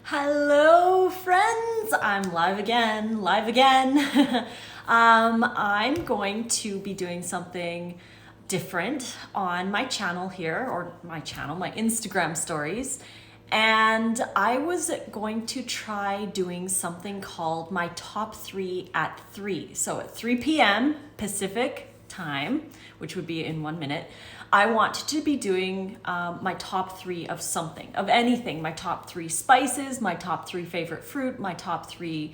Hello friends, I'm live again. I'm going to be doing something different on my channel here, or my Instagram stories. And I was going to try doing something called my top 3 at 3. So at 3 p.m. Pacific time, which would be in 1 minute, I want to be doing my top 3 of something, of anything. My top 3 spices, my top 3 favorite fruit, my top 3,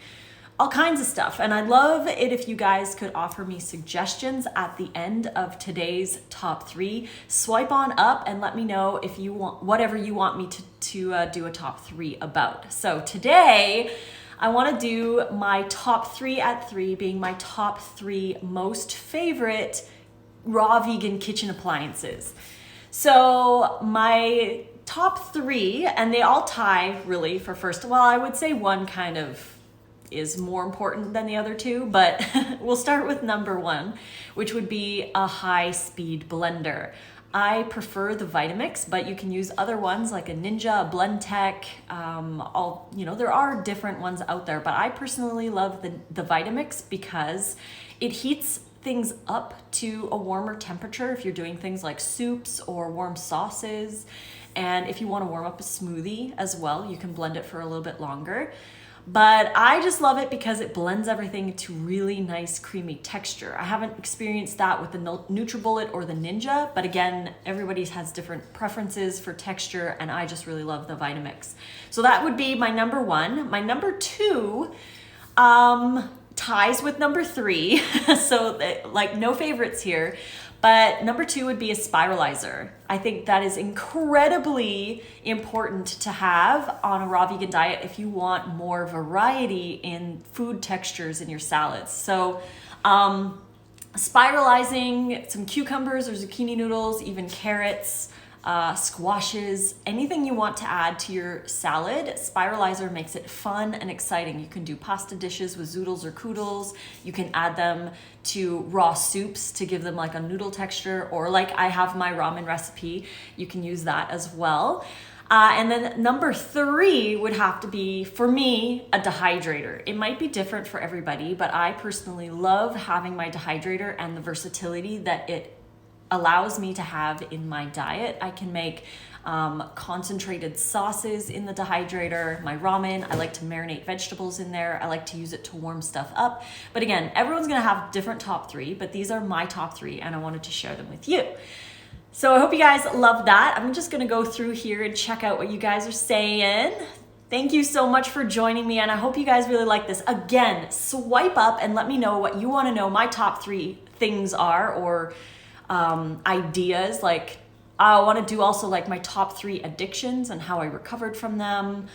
all kinds of stuff. And I'd love it if you guys could offer me suggestions at the end of today's top 3. Swipe on up and let me know if you want, whatever you want me to do a top 3 about. So today, I want to do my top 3 at 3, being my top 3 most favorite raw vegan kitchen appliances. So my top 3, and they all tie really for first. Well, I would say one kind of is more important than the other two, but we'll start with number 1, which would be a high-speed blender. I prefer the VITAMIX, but you can use other ones like a Ninja, a Blendtec. There are different ones out there, but I personally love the VITAMIX because it heats things up to a warmer temperature if you're doing things like soups or warm sauces. And if you want to warm up a smoothie as well, you can blend it for a little bit longer. But I just love it because it blends everything to really nice creamy texture. I haven't experienced that with the NutriBullet or the Ninja, but again, everybody has different preferences for texture, and I just really love the VITAMIX. So that would be my number 1. My number 2 ties with number 3, so like no favorites here. But number 2 would be a spiralizer. I think that is incredibly important to have on a raw vegan diet if you want more variety in food textures in your salads. So spiralizing some cucumbers or zucchini noodles, even carrots, squashes, anything you want to add to your salad, spiralizer makes it fun and exciting. You can do pasta dishes with zoodles or koodles. You can add them to raw soups to give them like a noodle texture, or like I have my ramen recipe, you can use that as well. And then number 3 would have to be, for me, a dehydrator. It might be different for everybody, but I personally love having my dehydrator and the versatility that it allows me to have in my diet. I can make concentrated sauces in the dehydrator. My ramen, I like to marinate vegetables in there. I like to use it to warm stuff up. But again, everyone's gonna have different top 3, but these are my top 3 and I wanted to share them with you. So I hope you guys love that. I'm just gonna go through here and check out what you guys are saying. Thank you so much for joining me, and I hope you guys really like this. Again, swipe up and let me know what you wanna know my top 3 things are, or ideas. Like I want to do also like my top 3 addictions and how I recovered from them.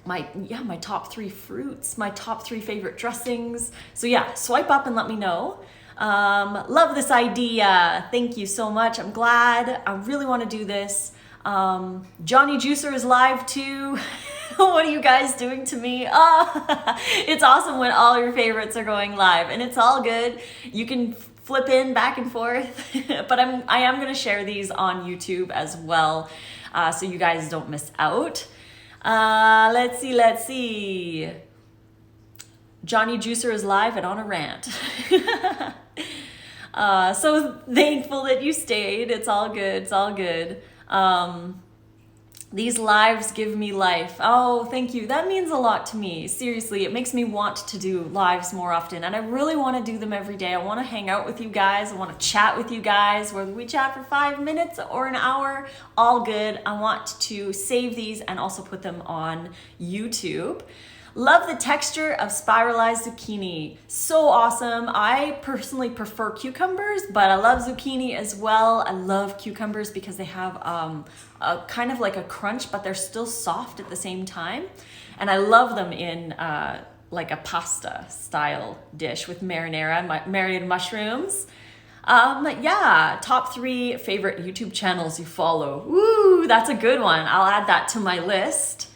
My top 3 fruits, my top 3 favorite dressings. So yeah, swipe up and let me know. Love this idea. Thank you so much. I'm glad. I really want to do this. Johnny Juicer is live too. What are you guys doing to me? It's awesome when all your favorites are going live, and it's all good. You can flip in back and forth, but I am going to share these on YouTube as well, so you guys don't miss out. Let's see. Johnny Juicer is live and on a rant. So thankful that you stayed. It's all good. These lives give me life. Oh, thank you. That means a lot to me. Seriously, it makes me want to do lives more often, and I really want to do them every day. I want to hang out with you guys. I want to chat with you guys, whether we chat for 5 minutes or an hour, all good. I want to save these and also put them on YouTube. Love the texture of spiralized zucchini. So awesome. I personally prefer cucumbers, but I love zucchini as well. I love cucumbers because they have a kind of like a crunch, but they're still soft at the same time. And I love them in like a pasta style dish with marinara, marinated mushrooms. Yeah, top 3 favorite YouTube channels you follow. Woo, that's a good one. I'll add that to my list.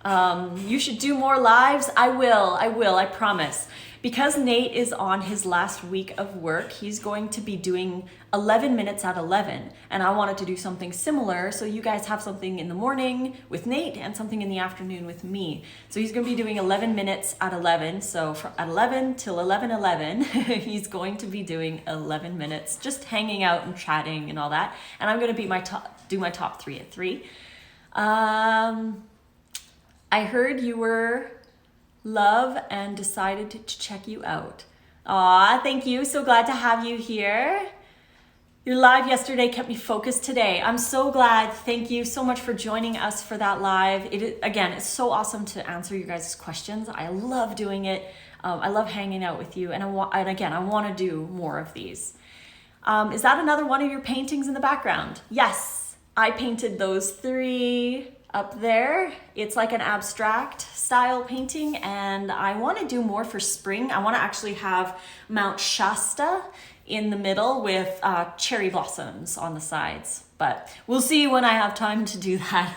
You should do more lives. I will, I promise. Because Nate is on his last week of work, he's going to be doing 11 minutes at 11. And I wanted to do something similar, so you guys have something in the morning with Nate and something in the afternoon with me. So he's going to be doing 11 minutes at 11. So at 11 till 11:11, he's going to be doing 11 minutes, just hanging out and chatting and all that. And I'm going to do my top 3 at 3. I heard you were love and decided to check you out. Aw, thank you. So glad to have you here. Your live yesterday kept me focused today. I'm so glad. Thank you so much for joining us for that live. Again, it's so awesome to answer you guys' questions. I love doing it. I love hanging out with you. And I want to do more of these. Is that another one of your paintings in the background? Yes, I painted those 3 up there. It's like an abstract style painting, and I want to do more for spring. I want to actually have Mount Shasta in the middle with cherry blossoms on the sides, but we'll see when I have time to do that.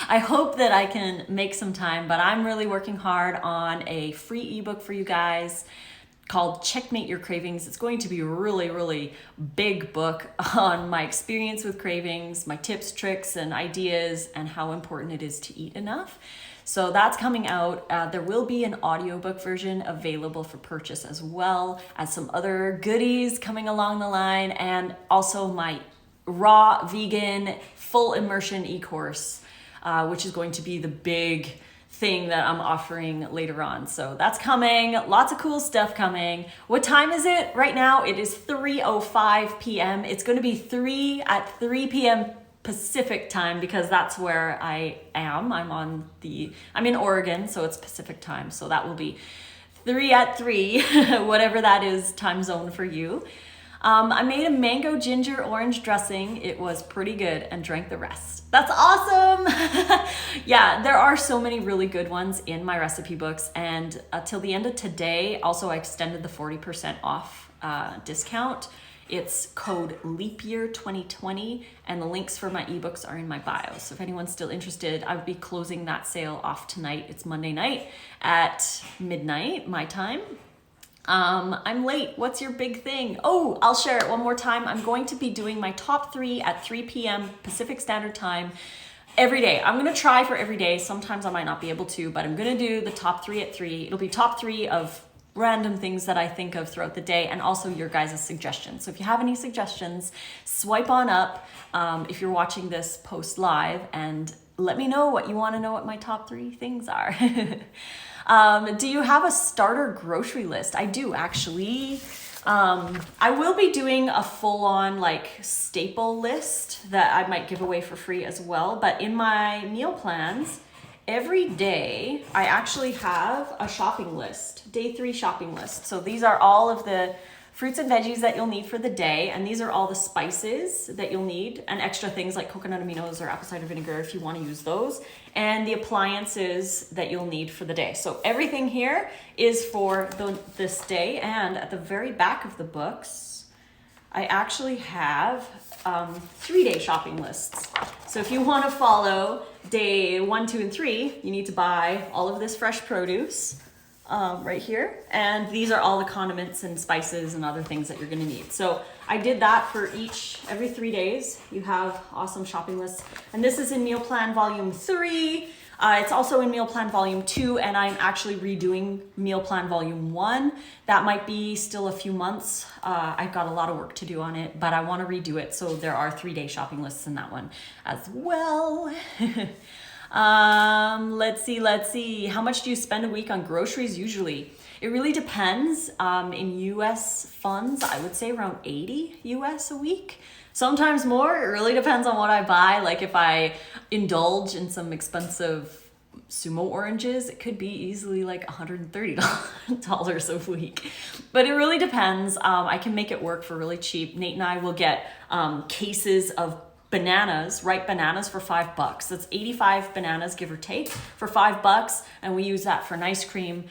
I hope that I can make some time, but I'm really working hard on a free ebook for you guys called Checkmate Your Cravings. It's going to be a really, really big book on my experience with cravings, my tips, tricks, and ideas, and how important it is to eat enough. So that's coming out. There will be an audiobook version available for purchase, as well as some other goodies coming along the line, and also my raw vegan full immersion e-course, which is going to be the big thing that I'm offering later on. So that's coming. Lots of cool stuff coming. What time is it right now? It is 3:05 p.m. It's going to be 3 p.m. Pacific time, because that's where I am. I'm in Oregon, so it's Pacific time. So that will be 3, whatever that is time zone for you. I made a mango ginger orange dressing. It was pretty good, and drank the rest. That's awesome. Yeah, there are so many really good ones in my recipe books, and till the end of today, also I extended the 40% off discount. It's code LEAPYEAR2020, and the links for my ebooks are in my bio. So if anyone's still interested, I would be closing that sale off tonight. It's Monday night at midnight, my time. I'm late. What's your big thing? Oh, I'll share it one more time. I'm going to be doing my top 3 at 3 p.m. Pacific Standard Time every day. I'm going to try for every day. Sometimes I might not be able to, but I'm going to do the top 3 at 3. It'll be top 3 of random things that I think of throughout the day, and also your guys' suggestions. So if you have any suggestions, swipe on up if you're watching this post live, and let me know what you want to know what my top 3 things are. Do you have a starter grocery list? I do, actually. I will be doing a full-on staple list that I might give away for free as well, but in my meal plans, every day I actually have a shopping list, day 3 shopping list. So these are all of the fruits and veggies that you'll need for the day, and these are all the spices that you'll need, and extra things like coconut aminos or apple cider vinegar if you want to use those, and the appliances that you'll need for the day. So everything here is for this day, and at the very back of the books, I actually have 3-day shopping lists. So if you want to follow day 1, 2, and 3, you need to buy all of this fresh produce right here. And these are all the condiments and spices and other things that you're going to need. So I did that for every 3 days. You have awesome shopping lists. And this is in Meal Plan Volume 3. It's also in Meal Plan Volume 2, and I'm actually redoing Meal Plan Volume 1. That might be still a few months. I've got a lot of work to do on it, but I want to redo it. So there are 3-day shopping lists in that one as well. Let's see. How much do you spend a week on groceries usually? It really depends. In US funds, I would say around 80 US a week. Sometimes more. It really depends on what I buy. Like if I indulge in some expensive sumo oranges, it could be easily like $130 a week. But it really depends. I can make it work for really cheap. Nate and I will get cases of bananas, ripe bananas for $5. That's 85 bananas, give or take, for $5. And we use that for an ice cream.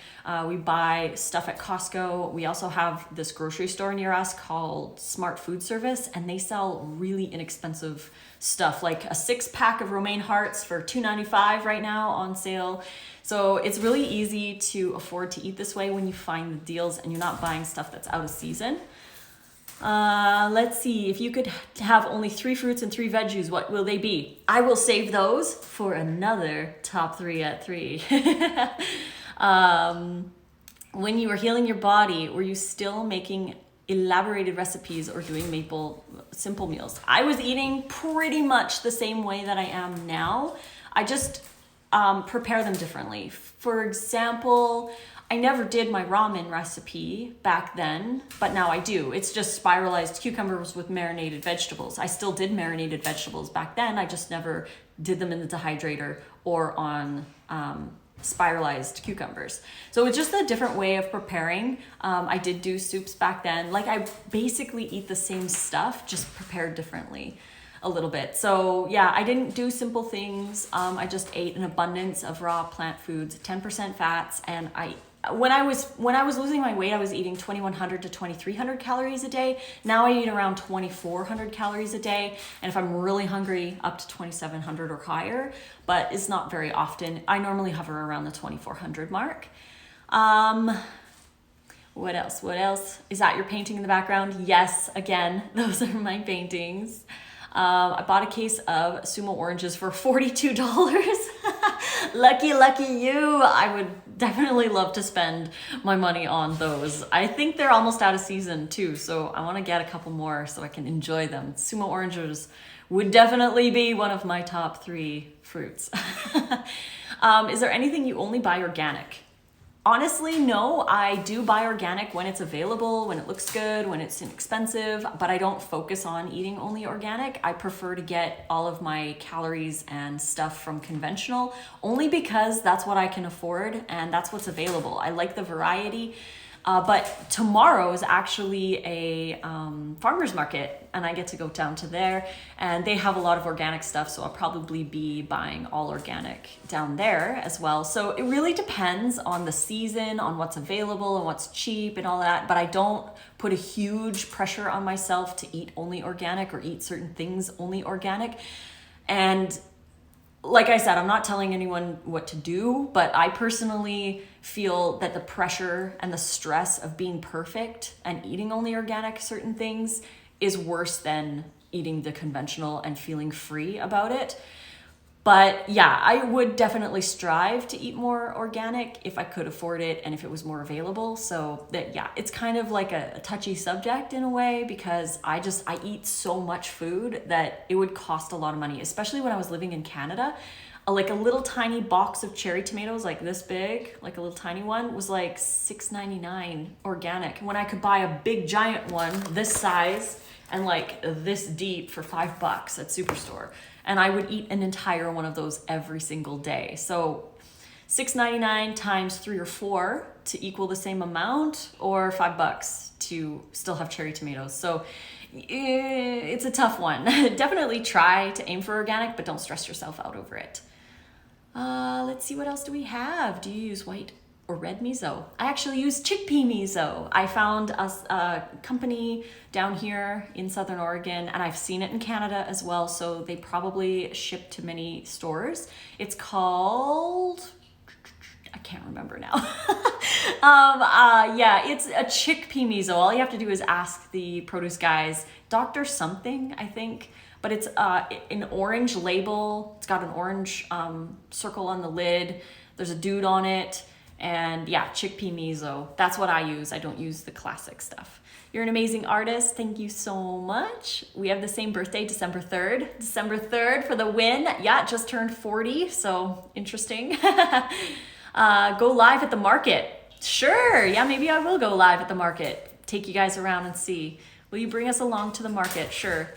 We buy stuff at Costco. We also have this grocery store near us called Smart Food Service, and they sell really inexpensive stuff, like a 6-pack of romaine hearts for $2.95 right now on sale. So it's really easy to afford to eat this way when you find the deals and you're not buying stuff that's out of season. Let's see, if you could have only 3 fruits and 3 veggies, what will they be? I will save those for another top 3 at 3. When you were healing your body, were you still making elaborated recipes or doing simple meals? I was eating pretty much the same way that I am now. I just prepare them differently. For example, I never did my ramen recipe back then, but now I do. It's just spiralized cucumbers with marinated vegetables. I still did marinated vegetables back then. I just never did them in the dehydrator or on spiralized cucumbers. So it's just a different way of preparing. I did do soups back then. Like, I basically eat the same stuff, just prepared differently a little bit. So yeah, I didn't do simple things. I just ate an abundance of raw plant foods, 10% fats, and when I was losing my weight, I was eating 2,100 to 2,300 calories a day. Now I eat around 2,400 calories a day. And if I'm really hungry, up to 2,700 or higher, but it's not very often. I normally hover around the 2,400 mark. What else? Is that your painting in the background? Yes, again, those are my paintings. I bought a case of Sumo oranges for $42. Lucky you. I would definitely love to spend my money on those. I think they're almost out of season too, so I want to get a couple more so I can enjoy them. Sumo oranges would definitely be one of my top 3 fruits. Is there anything you only buy organic? Honestly, no. I do buy organic when it's available, when it looks good, when it's inexpensive, but I don't focus on eating only organic. I prefer to get all of my calories and stuff from conventional, only because that's what I can afford and that's what's available. I like the variety. But tomorrow is actually a farmer's market, and I get to go down to there, and they have a lot of organic stuff, so I'll probably be buying all organic down there as well. So it really depends on the season, on what's available and what's cheap and all that, but I don't put a huge pressure on myself to eat only organic or eat certain things only organic. And like I said, I'm not telling anyone what to do, but I personally feel that the pressure and the stress of being perfect and eating only organic certain things is worse than eating the conventional and feeling free about it. But yeah, I would definitely strive to eat more organic if I could afford it and if it was more available. So that, yeah, it's kind of like a touchy subject in a way, because I eat so much food that it would cost a lot of money, especially when I was living in Canada. Like a little tiny box of cherry tomatoes, like this big, like a little tiny one, was like $6.99 organic. When I could buy a big giant one this size and like this deep for $5 at Superstore. And I would eat an entire one of those every single day. So $6.99 times 3 or 4 to equal the same amount, or $5 to still have cherry tomatoes. So it's a tough one. Definitely try to aim for organic, but don't stress yourself out over it. Let's see, what else do we have? Do you use white or red miso? I actually use chickpea miso. I found a company down here in Southern Oregon, and I've seen it in Canada as well, so they probably ship to many stores. It's called, I can't remember now. Yeah, it's a chickpea miso. All you have to do is ask the produce guys, Dr. something, I think. But it's an orange label. It's got an orange circle on the lid. There's a dude on it. And yeah, chickpea miso. That's what I use. I don't use the classic stuff. You're an amazing artist. Thank you so much. We have the same birthday, December 3rd. December 3rd for the win. Yeah, just turned 40, so interesting. Go live at the market. Sure, yeah, maybe I will go live at the market. Take you guys around and see. Will you bring us along to the market? Sure.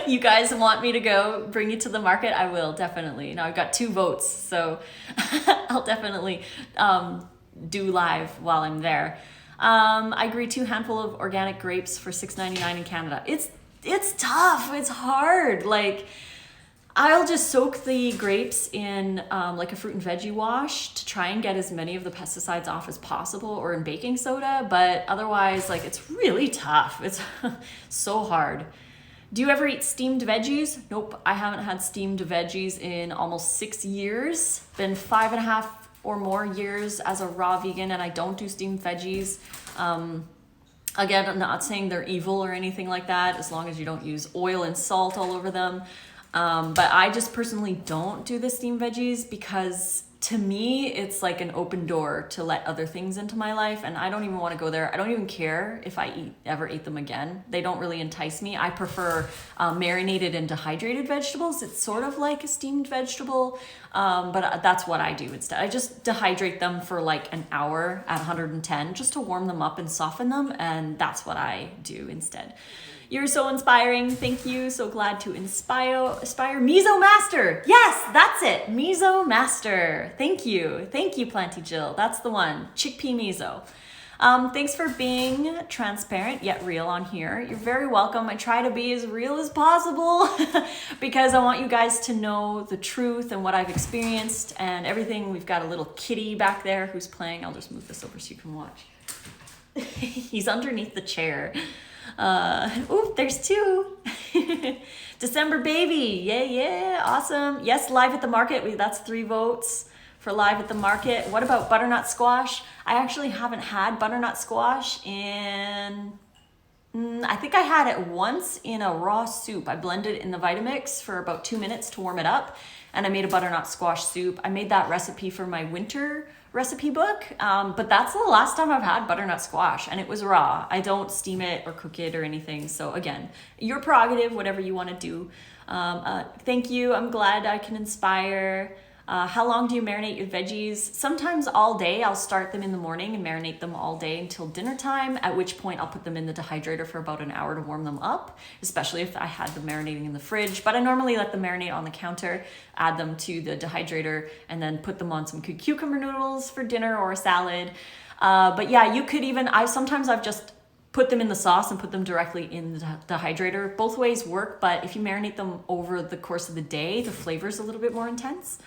You guys want me to go bring you to the market? I will, definitely. Now I've got 2 votes, so I'll definitely do live while I'm there. I agree, 2 handful of organic grapes for $6.99 in Canada. it's tough. It's hard. Like, I'll just soak the grapes in like a fruit and veggie wash to try and get as many of the pesticides off as possible, or in baking soda. But otherwise, like, it's really tough. It's so hard. Do you ever eat steamed veggies? Nope, I haven't had steamed veggies in almost 6 years. Been 5.5 or more years as a raw vegan, and I don't do steamed veggies. Again, I'm not saying they're evil or anything like that, as long as you don't use oil and salt all over them. But I just personally don't do the steamed veggies because to me, it's like an open door to let other things into my life, and I don't even want to go there. I don't even care if I ever eat them again. They don't really entice me. I prefer marinated and dehydrated vegetables. It's sort of like a steamed vegetable, but that's what I do instead. I just dehydrate them for like an hour at 110 just to warm them up and soften them, and that's what I do instead. You're so inspiring. Thank you. So glad to inspire. Miso Master. Yes, that's it. Miso Master. Thank you. Thank you, Planty Jill. That's the one. Chickpea miso. Thanks for being transparent yet real on here. You're very welcome. I try to be as real as possible because I want you guys to know the truth and what I've experienced and everything. We've got a little kitty back there who's playing. I'll just move this over so you can watch. He's underneath the chair. There's 2. December baby. Yeah, awesome. Yes, live at the market. That's 3 votes for live at the market. What about butternut squash? I actually haven't had butternut squash in, I think I had it once in a raw soup. I blended it in the Vitamix for about 2 minutes to warm it up, and I made a butternut squash soup. I made that recipe for my winter recipe book, but that's the last time I've had butternut squash, and it was raw. I don't steam it or cook it or anything. So again, your prerogative, whatever you want to do. Thank you. I'm glad I can inspire. How long do you marinate your veggies? Sometimes all day. I'll start them in the morning and marinate them all day until dinner time, at which point I'll put them in the dehydrator for about an hour to warm them up, especially if I had them marinating in the fridge. But I normally let them marinate on the counter, add them to the dehydrator, and then put them on some cucumber noodles for dinner or a salad. But yeah, you could even, I've just put them in the sauce and put them directly in the dehydrator. Both ways work, but if you marinate them over the course of the day, the flavor's a little bit more intense.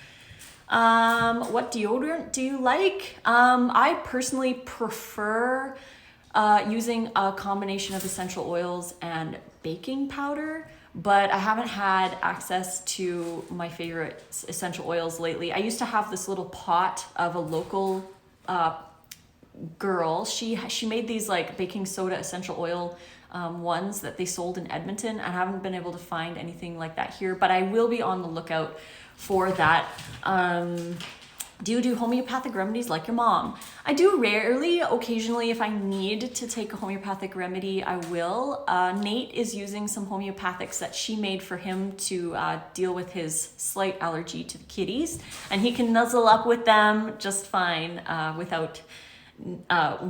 What deodorant do you like? I personally prefer using a combination of essential oils and baking powder, but I haven't had access to my favorite essential oils lately. I used to have this little pot of a local girl. She made these like baking soda essential oil ones that they sold in Edmonton. I haven't been able to find anything like that here, but I will be on the lookout for that. Do you do homeopathic remedies like your mom? I do rarely. Occasionally, if I need to take a homeopathic remedy, I will. Nate is using some homeopathics that she made for him to deal with his slight allergy to the kitties, and he can nuzzle up with them just fine without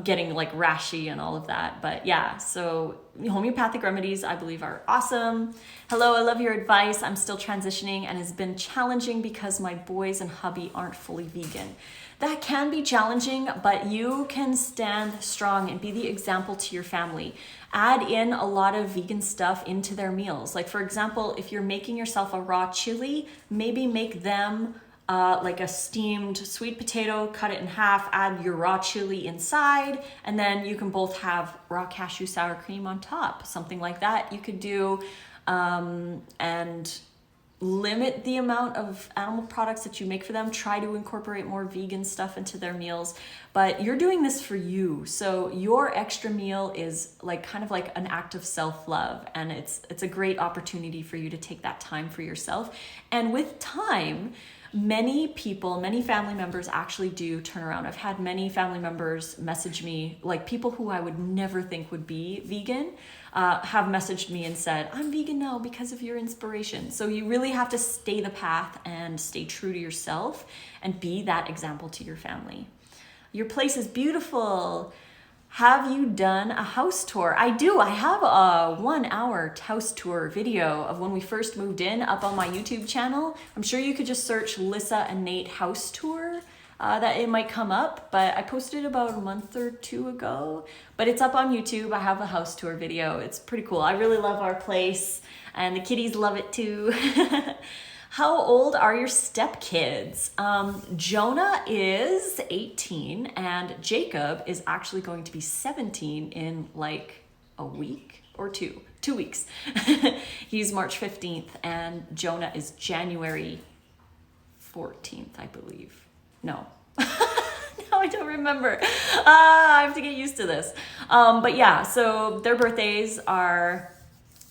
getting like rashy and all of that. But yeah, so homeopathic remedies I believe are awesome. Hello, I love your advice. I'm still transitioning and it's been challenging because my boys and hubby aren't fully vegan. That can be challenging, but you can stand strong and be the example to your family. Add in a lot of vegan stuff into their meals. Like for example, if you're making yourself a raw chili, maybe make them like a steamed sweet potato, cut it in half, add your raw chili inside, and then you can both have raw cashew sour cream on top, something like that you could do, and limit the amount of animal products that you make for them. Try to incorporate more vegan stuff into their meals, but you're doing this for you. So your extra meal is like kind of like an act of self-love, and it's a great opportunity for you to take that time for yourself. And with time, many people, many family members actually do turn around. I've had many family members message me, like people who I would never think would be vegan, have messaged me and said, I'm vegan now because of your inspiration. So you really have to stay the path and stay true to yourself and be that example to your family. Your place is beautiful. Have you done a house tour? I do. I have a 1-hour house tour video of when we first moved in up on my YouTube channel. I'm sure you could just search Lissa and Nate house tour that it might come up, but I posted about a month or two ago, but it's up on YouTube. I have a house tour video. It's pretty cool. I really love our place and the kitties love it too. How old are your stepkids? Jonah is 18 and Jacob is actually going to be 17 in like a week or 2 weeks. He's March 15th and Jonah is January 14th, I believe. No. No, I don't remember. I have to get used to this. But yeah, so their birthdays are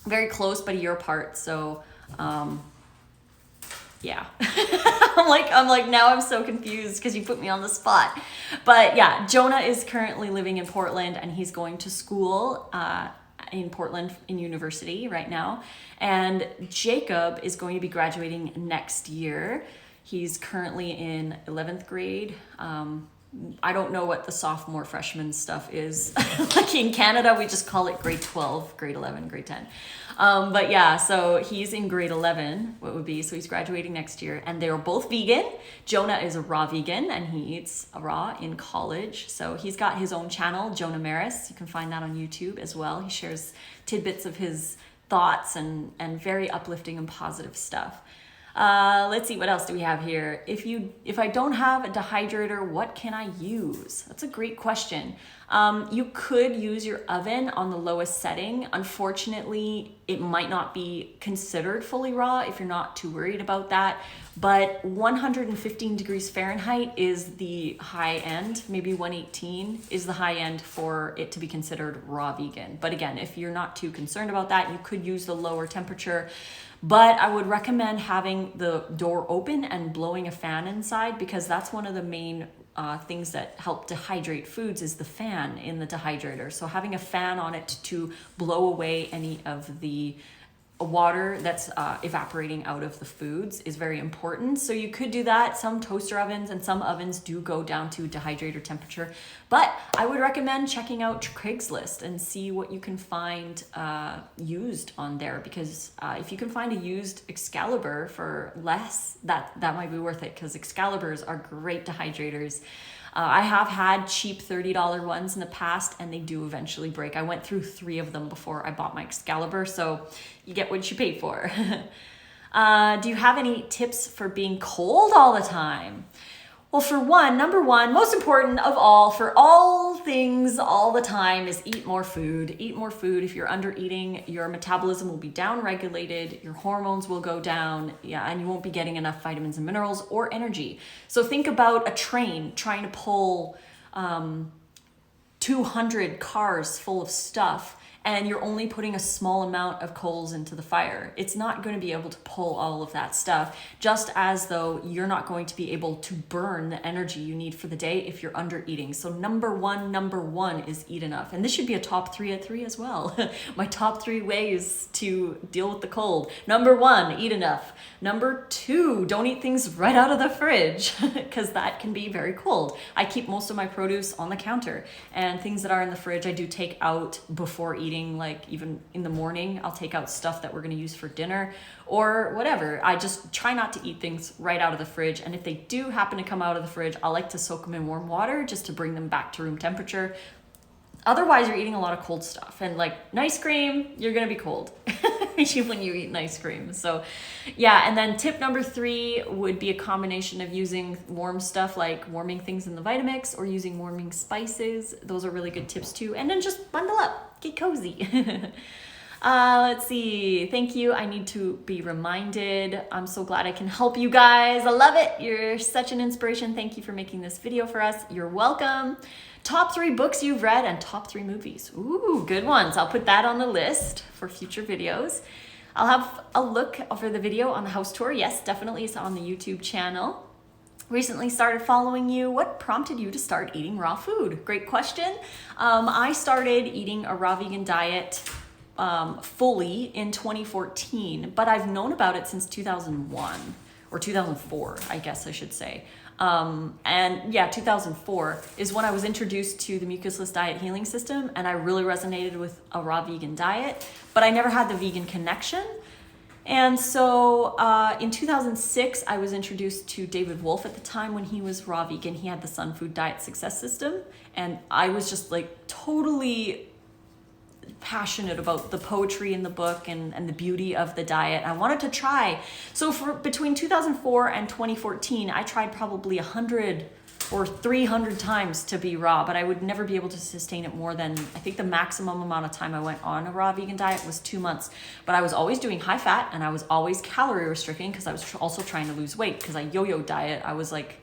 very close, but a year apart. So, yeah. I'm like, now I'm so confused because you put me on the spot. But yeah, Jonah is currently living in Portland and he's going to school, in Portland in university right now. And Jacob is going to be graduating next year. He's currently in 11th grade. I don't know what the sophomore freshman stuff is. Like in Canada, we just call it grade 12, grade 11, grade 10. But yeah, so he's in grade 11, what would be, so he's graduating next year. And they're both vegan. Jonah is a raw vegan and he eats raw in college. So he's got his own channel, Jonah Maris. You can find that on YouTube as well. He shares tidbits of his thoughts and very uplifting and positive stuff. Let's see, what else do we have here? If I don't have a dehydrator, what can I use? That's a great question. You could use your oven on the lowest setting. Unfortunately, it might not be considered fully raw if you're not too worried about that. But 115 degrees Fahrenheit is the high end. Maybe 118 is the high end for it to be considered raw vegan. But again, if you're not too concerned about that, you could use the lower temperature. But I would recommend having the door open and blowing a fan inside because that's one of the main things that help dehydrate foods is the fan in the dehydrator. So having a fan on it to blow away any of the water that's evaporating out of the foods is very important. So you could do that. Some toaster ovens and some ovens do go down to dehydrator temperature, but I would recommend checking out Craigslist and see what you can find used on there, because if you can find a used EXCALIBUR for less, that might be worth it, because EXCALIBURs are great dehydrators. I have had cheap $30 ones in the past and they do eventually break. I went through 3 of them before I bought my EXCALIBUR, so you get what you pay for. Do you have any tips for being cold all the time? Well, for one, number one, most important of all, for all things all the time, is eat more food. Eat more food. If you're under eating, your metabolism will be down regulated, your hormones will go down, and you won't be getting enough vitamins and minerals or energy. So think about a train trying to pull 200 cars full of stuff, and you're only putting a small amount of coals into the fire. It's not going to be able to pull all of that stuff, just as though you're not going to be able to burn the energy you need for the day if you're under eating. So number one is eat enough. And this should be a top 3 at 3 as well. My top 3 ways to deal with the cold. Number 1, eat enough. Number 2, don't eat things right out of the fridge because that can be very cold. I keep most of my produce on the counter, and things that are in the fridge I do take out before eating. Like even in the morning, I'll take out stuff that we're going to use for dinner or whatever. I just try not to eat things right out of the fridge. And if they do happen to come out of the fridge, I like to soak them in warm water just to bring them back to room temperature. Otherwise, you're eating a lot of cold stuff, and like nice cream, you're going to be cold when you eat nice cream. So yeah. And then tip number 3 would be a combination of using warm stuff, like warming things in the VITAMIX, or using warming spices. Those are really good tips too. And then just bundle up, get cozy. Let's see. Thank you. I need to be reminded. I'm so glad I can help you guys. I love it. You're such an inspiration. Thank you for making this video for us. You're welcome. Top 3 books you've read and top 3 movies. Ooh, good ones. I'll put that on the list for future videos. I'll have a look over the video on the house tour. Yes, definitely. It's on the YouTube channel. Recently started following you. What prompted you to start eating raw food? Great question. I started eating a raw vegan diet fully in 2014, but I've known about it since 2001 or 2004, I guess I should say. And yeah, 2004 is when I was introduced to the mucusless diet healing system, and I really resonated with a raw vegan diet, but I never had the vegan connection And so in 2006, I was introduced to David Wolf at the time when he was raw vegan. He had the Sun Food Diet Success System. And I was just like totally passionate about the poetry in the book and the beauty of the diet. I wanted to try. So for between 2004 and 2014, I tried probably 100 or 300 times to be raw, but I would never be able to sustain it more than, I think the maximum amount of time I went on a raw vegan diet was 2 months. But I was always doing high fat and I was always calorie restricting because I was also trying to lose weight because I yo-yo diet. I was like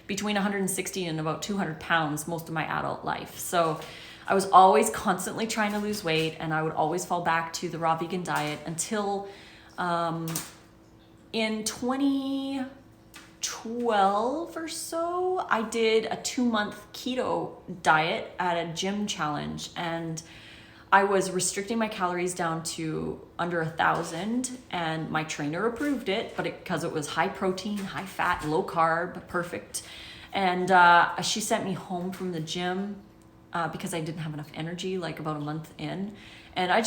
between 160 and about 200 pounds most of my adult life. So I was always constantly trying to lose weight and I would always fall back to the raw vegan diet until in 2012 or so, I did a 2-month keto diet at a gym challenge and I was restricting my calories down to under 1,000 and my trainer approved it, but because it was high protein, high fat, low carb, perfect. And she sent me home from the gym because I didn't have enough energy, like about a month in. And I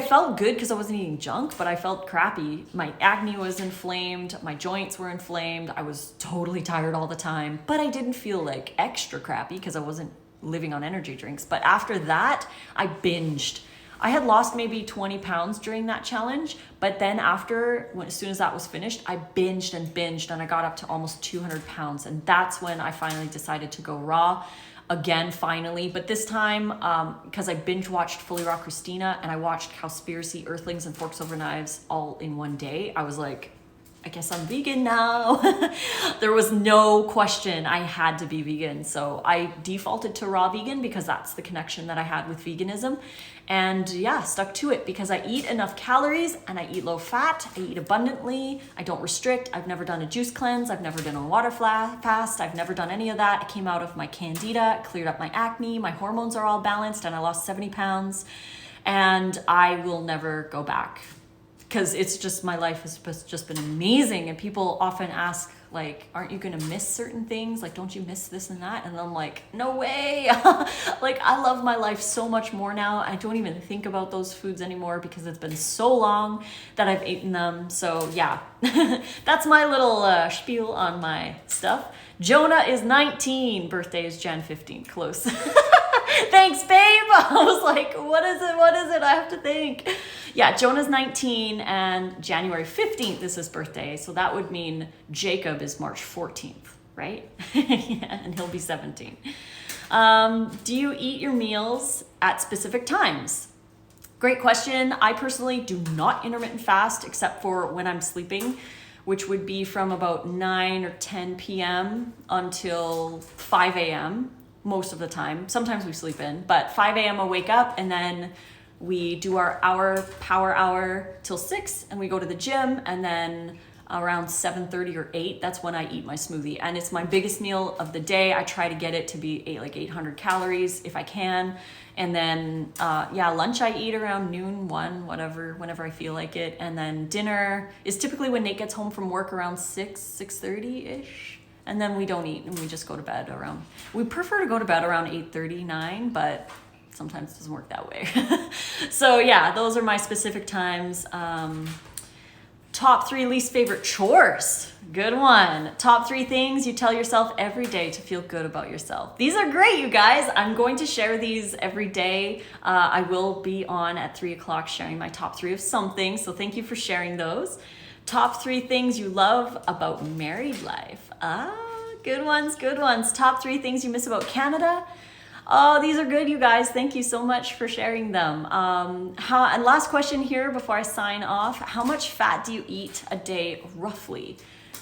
felt good because I wasn't eating junk, but I felt crappy. My acne was inflamed, my joints were inflamed. I was totally tired all the time, but I didn't feel like extra crappy because I wasn't living on energy drinks. But after that, I binged. I had lost maybe 20 pounds during that challenge, but then as soon as that was finished, I binged and I got up to almost 200 pounds. And that's when I finally decided to go raw again, finally. But this time, because I binge watched Fully Raw Christina and I watched Cowspiracy, Earthlings, and Forks Over Knives all in one day, I was like, I guess I'm vegan now. There was no question I had to be vegan. So I defaulted to raw vegan because that's the connection that I had with veganism. And yeah, stuck to it because I eat enough calories and I eat low fat. I eat abundantly. I don't restrict. I've never done a juice cleanse. I've never done a water fast. I've never done any of that. I came out of my candida, cleared up my acne. My hormones are all balanced and I lost 70 pounds. And I will never go back. Because it's just, my life has just been amazing. And people often ask, like, aren't you going to miss certain things? Like, don't you miss this and that? And I'm like, no way. Like, I love my life so much more now. I don't even think about those foods anymore because it's been so long that I've eaten them. So yeah, that's my little spiel on my stuff. Jonah is 19. Birthday is Jan 15th. Close. Thanks, babe. I was like, what is it? What is it? I have to think. Yeah, Jonah's 19 and January 15th is his birthday. So that would mean Jacob is March 14th, right? Yeah, and he'll be 17. Do you eat your meals at specific times? Great question. I personally do not intermittent fast except for when I'm sleeping, which would be from about 9 or 10 p.m. until 5 a.m. most of the time. Sometimes we sleep in, but 5 a.m. I wake up and then we do our power hour till 6 and we go to the gym, and then around 7:30 or 8, that's when I eat my smoothie. And it's my biggest meal of the day. I try to get it to be 800 calories if I can. And then lunch I eat around noon, 1, whenever I feel like it. And then dinner is typically when Nate gets home from work around 6:30-ish. And then we don't eat and we just go to bed we prefer to go to bed around 8:30, 9, but sometimes it doesn't work that way. So yeah, those are my specific times. Top 3 least favorite chores. Good one. Top 3 things you tell yourself every day to feel good about yourself. These are great, you guys. I'm going to share these every day. I will be on at 3 o'clock sharing my top 3 of something. So thank you for sharing those. Top 3 things you love about married life. Good ones, good ones. Top 3 things you miss about Canada. Oh, these are good, you guys. Thank you so much for sharing them. And last question here before I sign off. How much fat do you eat a day, roughly?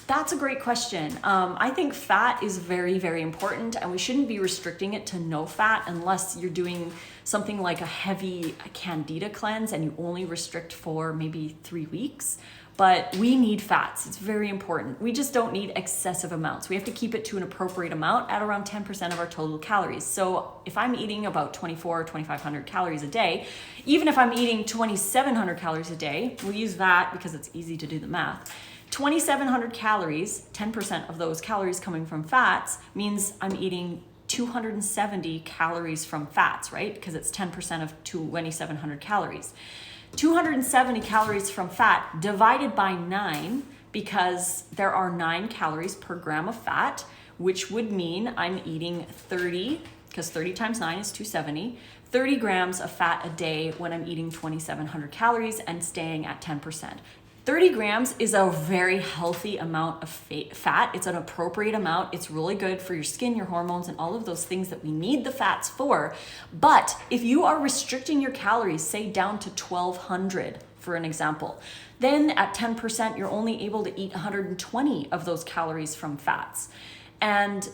That's a great question. I think fat is very, very important, and we shouldn't be restricting it to no fat unless you're doing something like a heavy candida cleanse and you only restrict for maybe 3 weeks. But we need fats. It's very important. We just don't need excessive amounts. We have to keep it to an appropriate amount at around 10% of our total calories. So if I'm eating about 2,400 or 2,500 calories a day, even if I'm eating 2,700 calories a day, we'll use that because it's easy to do the math. 2,700 calories, 10% of those calories coming from fats, means I'm eating 270 calories from fats, right? Because it's 10% of 2,700 calories. 270 calories from fat divided by 9, because there are 9 calories per gram of fat, which would mean I'm eating 30, because 30 times 9 is 270, 30 grams of fat a day when I'm eating 2,700 calories and staying at 10%. 30 grams is a very healthy amount of fat. It's an appropriate amount. It's really good for your skin, your hormones, and all of those things that we need the fats for. But if you are restricting your calories, say down to 1,200, for an example, then at 10%, you're only able to eat 120 of those calories from fats. And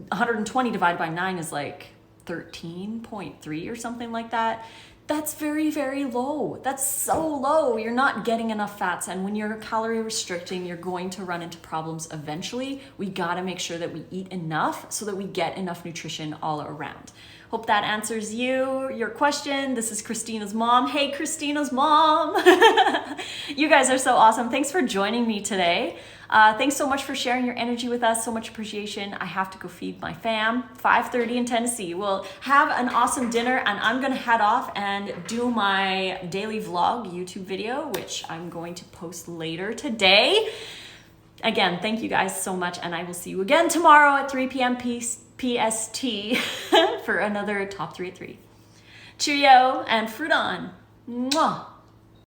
120 divided by 9 is like 13.3 or something like that. That's very, very low. That's so low. You're not getting enough fats. And when you're calorie restricting, you're going to run into problems eventually. We gotta make sure that we eat enough so that we get enough nutrition all around. Hope that answers your question. This is Christina's mom. Hey, Christina's mom. You guys are so awesome. Thanks for joining me today. Thanks so much for sharing your energy with us. So much appreciation. I have to go feed my fam. 5:30 in Tennessee. We'll have an awesome dinner, and I'm gonna head off and do my daily vlog YouTube video, which I'm going to post later today. Again, thank you guys so much, and I will see you again tomorrow at 3 p.m. PST for another Top 3 at 3. Cheerio and fruit on. Mwah.